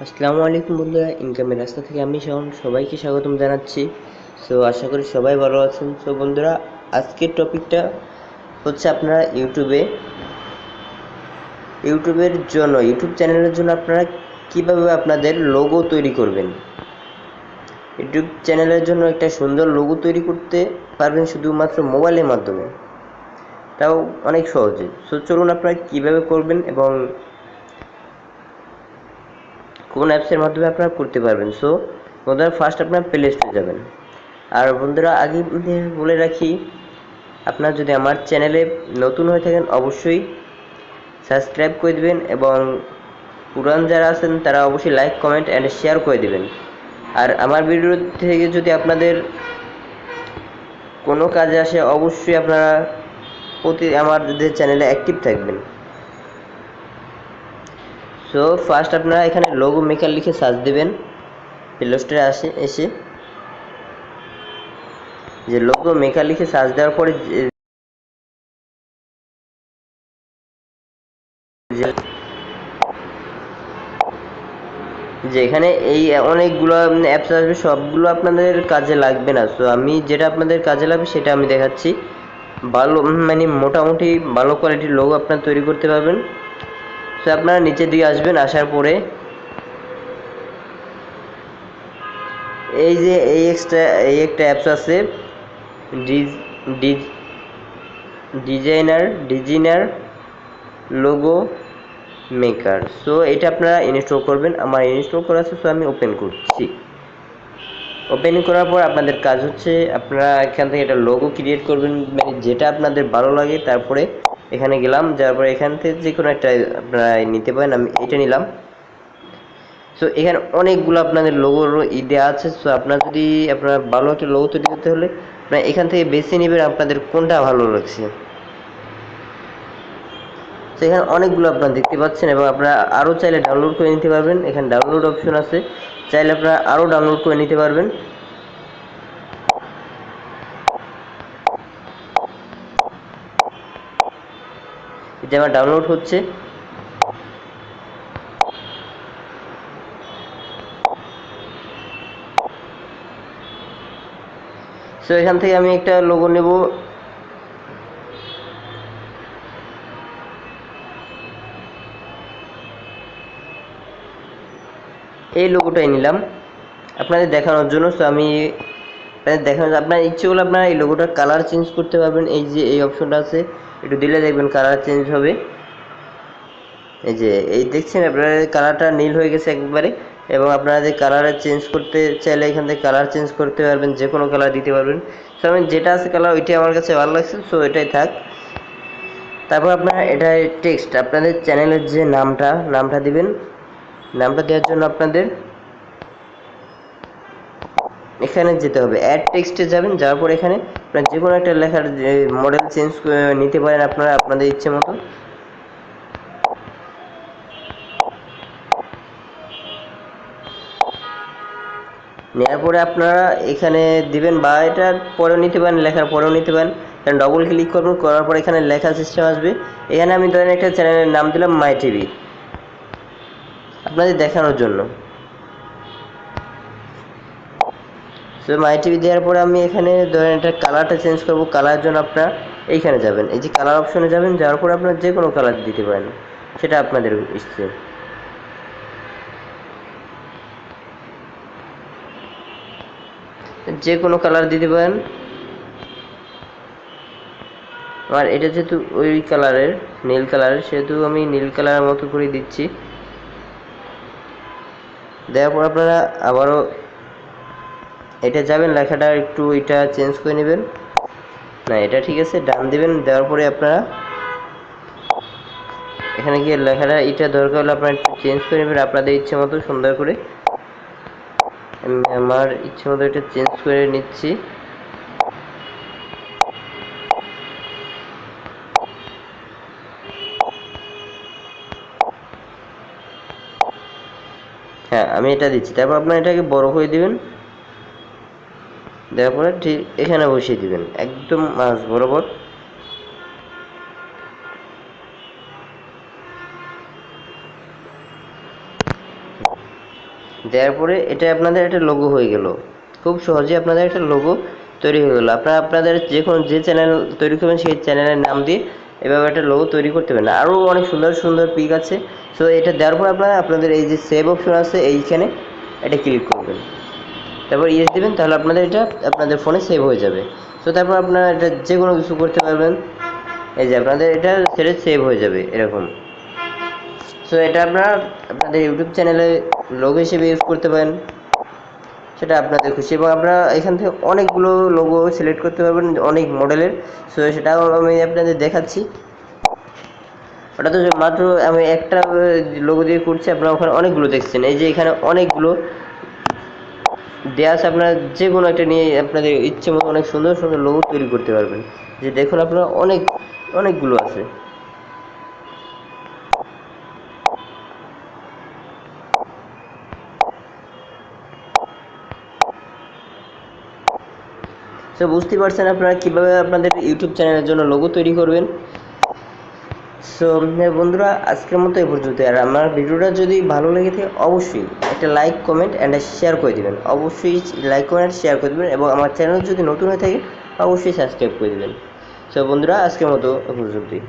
আসসালামু আলাইকুম বন্ধুরা, ইনকামের রাস্তা থেকে আমি শাওন সবাইকে স্বাগতম জানাচ্ছি। সো আশা করি সবাই ভালো আছেন। সো বন্ধুরা, আজকের টপিকটা হচ্ছে আপনারা ইউটিউব চ্যানেলের জন্য আপনারা কিভাবে আপনাদের লোগো তৈরি করবেন। ইউটিউব চ্যানেলের জন্য একটা সুন্দর লোগো তৈরি করতে পারবেন শুধুমাত্র মোবাইলের মাধ্যমে, তাও অনেক সহজে। সো চলুন আপনারা কিভাবে করবেন এবং কোন অ্যাপসের মাধ্যমে আপনারা করতে পারবেন। সো বন্ধুরা, ফার্স্ট আপনারা প্লে স্টোরে যাবেন। আর বন্ধুরা, আগে বলে রাখি, আপনারা যদি আমার চ্যানেলে নতুন হয়ে থাকেন অবশ্যই সাবস্ক্রাইব করে দেবেন এবং পুরান যারা আছেন তারা অবশ্যই লাইক, কমেন্ট অ্যান্ড শেয়ার করে দেবেন। আর আমার ভিডিও থেকে যদি আপনাদের কোনো কাজে আসে অবশ্যই আপনারা আমাদের চ্যানেলে অ্যাক্টিভ থাকবেন। সো ফার্স্ট আপনারা এখানে লোগো মেকার লিখে সার্চ দেবেন। প্লে স্টোরে এসে যে লোগো মেকার লিখে সার্চ দেওয়ার পরে যে এখানে এই অনেকগুলো অ্যাপস আসবে, সবগুলো আপনাদের কাজে লাগবে না। সো আমি যেটা আপনাদের কাজে লাগবে সেটা আমি দেখাচ্ছি। ভালো মোটামুটি ভালো কোয়ালিটির লোগো আপনারা তৈরি করতে পারবেন। সো আপনারা নিচের দিকে আসবেন, আসার পরে এই যে এই একটা অ্যাপস আছে, ডিজাইনার লোগো মেকার। সো এটা আপনারা ইনস্টল করবেন। আমার ইনস্টল করা আছে, সো আমি ওপেন করছি। ওপেন করার পর আপনাদের কাজ হচ্ছে আপনারা এখান থেকে একটা লোগো ক্রিয়েট করবেন, যেটা আপনাদের ভালো লাগে। তারপরে এখানে গেলাম, যাওয়ার পরে এখান থেকে যে কোনো একটা আপনারা নিতে পারেন। আমি এটা নিলাম। সো এখানে অনেকগুলো আপনাদের লোগোর দেওয়া আছে। সো আপনার যদি আপনার ভালো একটা লোগো তৈরি করতে হলে আপনারা এখান থেকে বেছে নেবেন আপনাদের কোনটা ভালো লাগছে। তো এখানে অনেকগুলো আপনারা দেখতে পাচ্ছেন এবং আপনারা আরও চাইলে ডাউনলোড করে নিতে পারবেন। এখানে ডাউনলোড অপশন আছে, চাইলে আপনারা আরও ডাউনলোড করে নিতে পারবেন। এটা আমার ডাউনলোড হচ্ছে। সো এখান থেকে আমি একটা লোগো নেব। এই লোগোটাই নিলাম আপনাদের দেখানোর জন্য। সো আমি আপনার ইচ্ছে করলে আপনারা এই লোগোটার কালার চেঞ্জ করতে পারবেন। এই যে এই অপশনটা আছে, একটু দিলে দেখবেন কালার চেঞ্জ হবে। এই যে এই দেখছেন আপনার কালারটা নীল হয়ে গেছে একবারে। এবং আপনারা যে কালার চেঞ্জ করতে চাইলে এখান থেকে কালার চেঞ্জ করতে পারবেন, যে কোনো কালার দিতে পারবেন। সো আমি যেটা আছে কালার ওইটাই আমার কাছে ভালো লাগছে, সো এটাই থাক। তারপর আপনারা এটা টেক্সট আপনাদের চ্যানেলের যে নামটা দিবেন। নামটা দেওয়ার জন্য আপনাদের এখানে যেতে হবে, অ্যাড টেক্সটে যাবেন। যাওয়ার পর এখানে আপনারা যে কোনো একটা লেখার মডেল চেঞ্জ নিতে পারেন আপনারা আপনাদের ইচ্ছে মতো। নেওয়ার পরে আপনারা এখানে দিবেন, বা এটা পরেও নিতে পারেন, লেখার পরেও নিতে পারেন। কারণ ডবল ক্লিক করবেন, করার পর এখানে লেখা সিস্টেম আসবে। এখানে আমি ধরেন একটা চ্যানেলের নাম দিলাম মাই টিভি, আপনাদের দেখানোর জন্য। সো মাই টিভি দেওয়ার পরে আমি এখানে ধরেন এটা কালারটা চেঞ্জ করব। কালারের জন্য আপনারা এইখানে যাবেন, এই যে কালার অপশনে যাবেন। যাওয়ার পরে আপনারা যে কোনো কালার দিতে পারেন, সেটা আপনাদের ইচ্ছে। যে কোনো কালার দিতে পারেন। আর এটা যেহেতু ওই কালারের, নীল কালারের, সেহেতু আমি নীল কালারের মতো করে দিচ্ছি। দেওয়ার পর আপনারা আবারও এটা যাবেন, লেখাটা একটু এটা চেঞ্জ করে নেবেন। না, এটা ঠিক আছে, ডান দিবেন। দেওয়ার পরে আপনারা এখানে গিয়ে লেখাটা এটা দরকার হলে আপনারা একটু চেঞ্জ করে নেবেন আপনাদের ইচ্ছে মতো সুন্দর করে। আমি আমার ইচ্ছে মতো এটা চেঞ্জ করে নিচ্ছি। হ্যাঁ, আমি এটা দিচ্ছি। তারপর আপনারা এটাকে বড় করে দিবেন। দেওয়ার পরে ঠিক এখানে বসিয়ে দিবেন, একদম মাঝ বরাবর। দেওয়ার পরে এটা আপনাদের একটা লোগো হয়ে গেল। খুব সহজে আপনাদের একটা লোগো তৈরি হয়ে গেলো। আপনারা আপনাদের যে চ্যানেল তৈরি করবেন সেই চ্যানেলের নাম দিয়ে এভাবে একটা লোগো তৈরি করতে পারেন। আরও অনেক সুন্দর সুন্দর পিক আছে। সো এটা দেওয়ার পর আপনারা আপনাদের এই যে সেভ অপশন আছে এইখানে এটা ক্লিক করবেন, তারপর ইয়েস দেবেন, তাহলে আপনাদের এটা আপনাদের ফোনে সেভ হয়ে যাবে। সো তারপর আপনারা এটা যে কোনো কিছু করতে পারবেন, এই যে আপনাদের এটা সেটা সেভ হয়ে যাবে এরকম। সো এটা আপনারা আপনাদের ইউটিউব চ্যানেলে লোগো হিসেবে ইউজ করতে পারেন, সেটা আপনাদের খুশি। এবং আপনারা এখান থেকে অনেকগুলো লোগো সিলেক্ট করতে পারবেন, অনেক মডেলের। সো সেটাও আমি আপনাদের দেখাচ্ছি। ওটা তো মাত্র আমি একটা লোগো দিয়ে করছি, আপনারা ওখানে অনেকগুলো দেখছেন। এই যে এখানে অনেকগুলো দেওয়া আছে, আপনারা যে কোনো একটা নিয়ে আপনাদের ইচ্ছে মতো অনেক সুন্দর সুন্দর লোগো তৈরি করতে পারবেন। যে দেখুন আপনারা অনেকগুলো আছে। সো বুঝতে পারছেন আপনারা কীভাবে আপনাদের ইউটিউব চ্যানেলের জন্য লোগো তৈরি করবেন। সো বন্ধুরা, আজকের মতো এই পর্যন্ত। আর আমার ভিডিওটা যদি ভালো লেগে থাকে অবশ্যই একটা লাইক কমেন্ট অ্যান্ড শেয়ার করে দেবেন। অবশ্যই লাইক কমেন্ট শেয়ার করে দেবেন, এবং আমার চ্যানেল যদি নতুন হয়ে থাকে অবশ্যই সাবস্ক্রাইব করে দেবেন। সো বন্ধুরা, আজকের মতো এ পর্যন্তই।